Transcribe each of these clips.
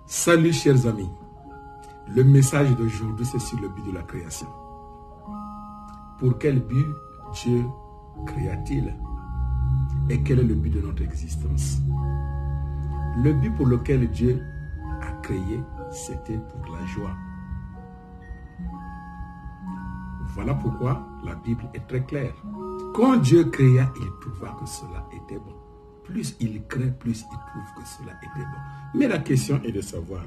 Salut chers amis, le message d'aujourd'hui c'est sur le but de la création. Pour quel but Dieu créa-t-il? Et quel est le but de notre existence? Le but pour lequel Dieu a créé, c'était pour la joie. Voilà pourquoi la Bible est très claire. Quand Dieu créa, il trouva que cela était bon. Plus il crée, plus il trouve que cela était bon. Mais la question est de savoir,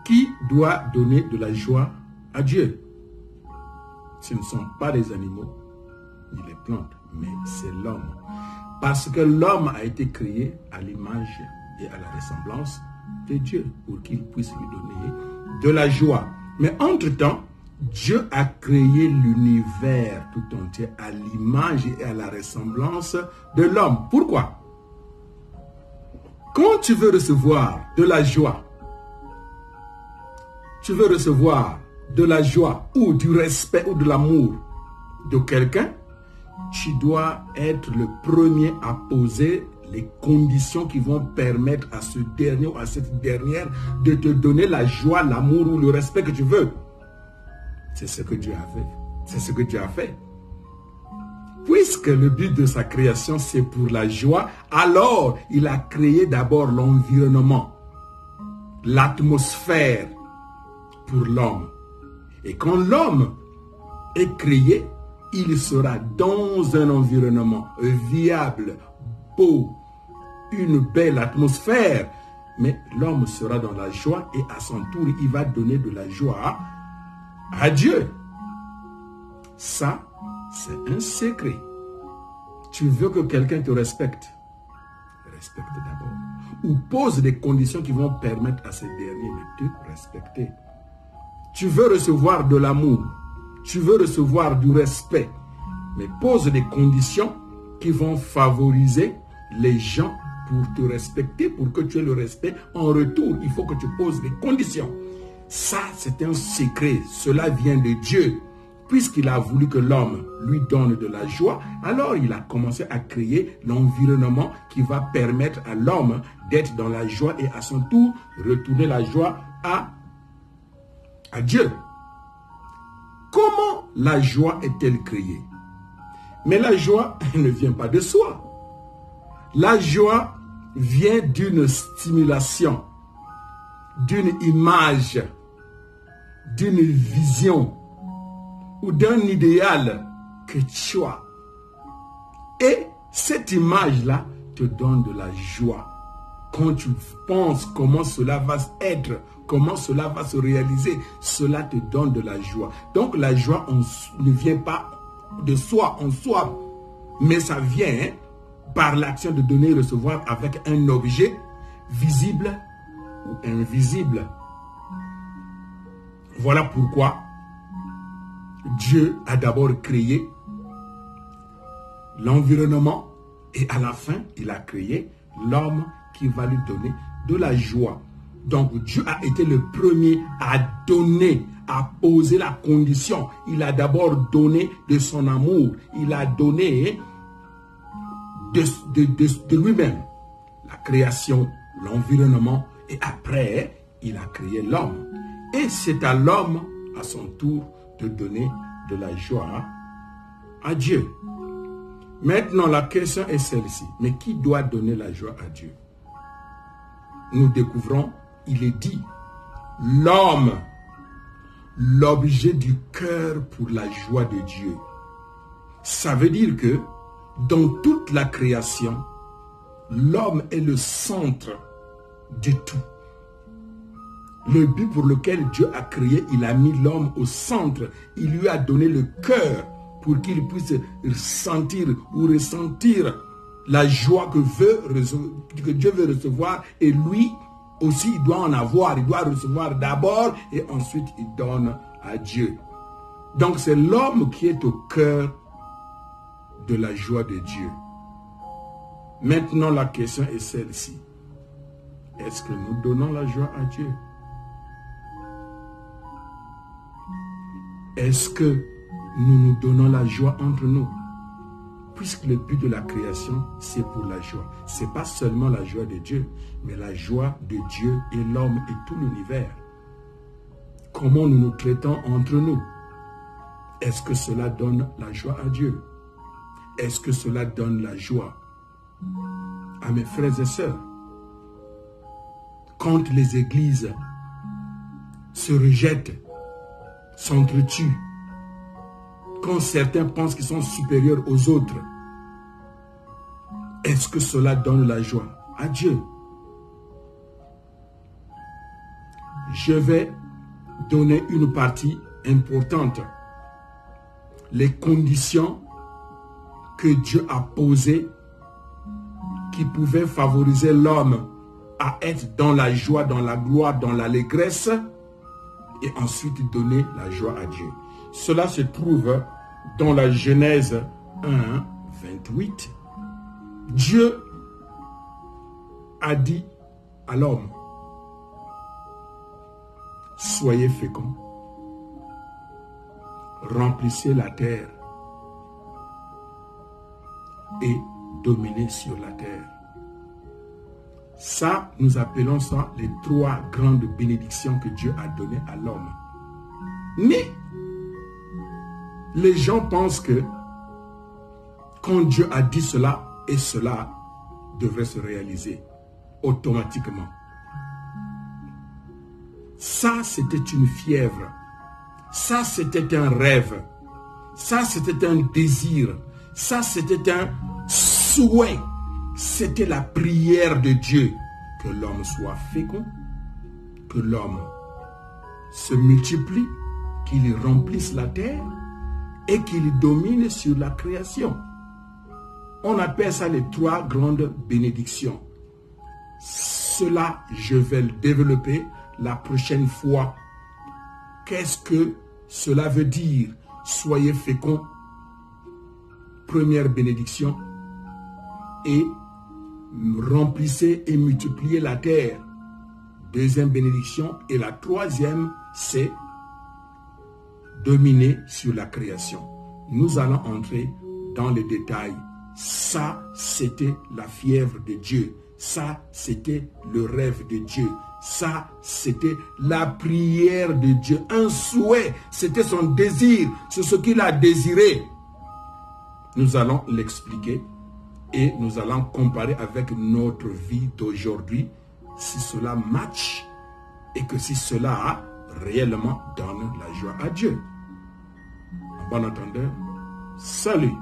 qui doit donner de la joie à Dieu? Ce ne sont pas les animaux, ni les plantes, mais c'est l'homme. Parce que l'homme a été créé à l'image et à la ressemblance de Dieu, pour qu'il puisse lui donner de la joie. Mais entre-temps, Dieu a créé l'univers tout entier à l'image et à la ressemblance de l'homme. Pourquoi? Quand tu veux recevoir de la joie, tu veux recevoir de la joie ou du respect ou de l'amour de quelqu'un, tu dois être le premier à poser les conditions qui vont permettre à ce dernier ou à cette dernière de te donner la joie, l'amour ou le respect que tu veux. C'est ce que Dieu a fait. C'est ce que Dieu a fait. Puisque le but de sa création, c'est pour la joie, alors il a créé d'abord l'environnement, l'atmosphère pour l'homme. Et quand l'homme est créé, il sera dans un environnement viable, beau, une belle atmosphère. Mais l'homme sera dans la joie et à son tour, il va donner de la joie à Dieu. Ça, c'est un secret. Tu veux que quelqu'un te respecte? Respecte d'abord. Ou pose des conditions qui vont permettre à ces derniers de te respecter. Tu veux recevoir de l'amour, tu veux recevoir du respect, mais pose des conditions qui vont favoriser les gens pour te respecter, pour que tu aies le respect en retour. Il faut que tu poses des conditions. Ça, c'est un secret. Cela vient de Dieu. Puisqu'il a voulu que l'homme lui donne de la joie, alors il a commencé à créer l'environnement qui va permettre à l'homme d'être dans la joie et à son tour retourner la joie à Dieu. Comment la joie est-elle créée? Mais la joie ne vient pas de soi. La joie vient d'une stimulation, d'une image, d'une vision ou d'un idéal que tu as. Et cette image-là te donne de la joie. Quand tu penses comment cela va être, comment cela va se réaliser, cela te donne de la joie. Donc la joie ne vient pas de soi en soi, mais ça vient par l'action de donner et recevoir avec un objet visible ou invisible. Voilà pourquoi Dieu a d'abord créé l'environnement et à la fin, il a créé l'homme qui va lui donner de la joie. Donc Dieu a été le premier à donner, à poser la condition. Il a d'abord donné de son amour. Il a donné de lui-même la création, l'environnement et après, il a créé l'homme. Et c'est à l'homme, à son tour, de donner de la joie à Dieu. Maintenant, la question est celle-ci. Mais qui doit donner la joie à Dieu? Nous découvrons, il est dit, l'homme, l'objet du cœur pour la joie de Dieu. Ça veut dire que dans toute la création, l'homme est le centre de tout. Le but pour lequel Dieu a créé, il a mis l'homme au centre. Il lui a donné le cœur pour qu'il puisse sentir ou ressentir la joie que Dieu veut recevoir. Et lui aussi, il doit en avoir. Il doit recevoir d'abord et ensuite il donne à Dieu. Donc c'est l'homme qui est au cœur de la joie de Dieu. Maintenant, la question est celle-ci. Est-ce que nous donnons la joie à Dieu? Est-ce que nous nous donnons la joie entre nous? puisque le but de la création, c'est pour la joie. Ce n'est pas seulement la joie de Dieu, mais la joie de Dieu et l'homme et tout l'univers. Comment nous nous traitons entre nous? Est-ce que cela donne la joie à Dieu? Est-ce que cela donne la joie à mes frères et sœurs? Quand les églises se rejettent, s'entretuent, quand certains pensent qu'ils sont supérieurs aux autres, est-ce que cela donne la joie à Dieu? Je vais donner une partie importante. Les conditions que Dieu a posées qui pouvaient favoriser l'homme à être dans la joie, dans la gloire, dans l'allégresse et ensuite donner la joie à Dieu. Cela se trouve dans la Genèse 1, 28. Dieu a dit à l'homme, soyez féconds, remplissez la terre et dominez sur la terre. Ça, nous appelons ça les 3 grandes bénédictions que Dieu a données à l'homme. Mais les gens pensent que quand Dieu a dit cela, et cela devrait se réaliser automatiquement. Ça, c'était une fièvre. Ça, c'était un rêve. Ça, c'était un désir. Ça, c'était un souhait. C'était la prière de Dieu. Que l'homme soit fécond, que l'homme se multiplie, qu'il remplisse la terre et qu'il domine sur la création. On appelle ça les 3 grandes bénédictions. Cela, je vais le développer la prochaine fois. Qu'est-ce que cela veut dire? Soyez féconds, première bénédiction, et remplissez et multipliez la terre, deuxième bénédiction, et la troisième, c'est dominer sur la création. Nous allons entrer dans les détails. Ça, c'était la fièvre de Dieu. Ça, c'était le rêve de Dieu. Ça, c'était la prière de Dieu. Un souhait, c'était son désir. C'est ce qu'il a désiré. Nous allons l'expliquer et nous allons comparer avec notre vie d'aujourd'hui si cela match et que si cela réellement donne la joie à Dieu. En bon entendeur, salut.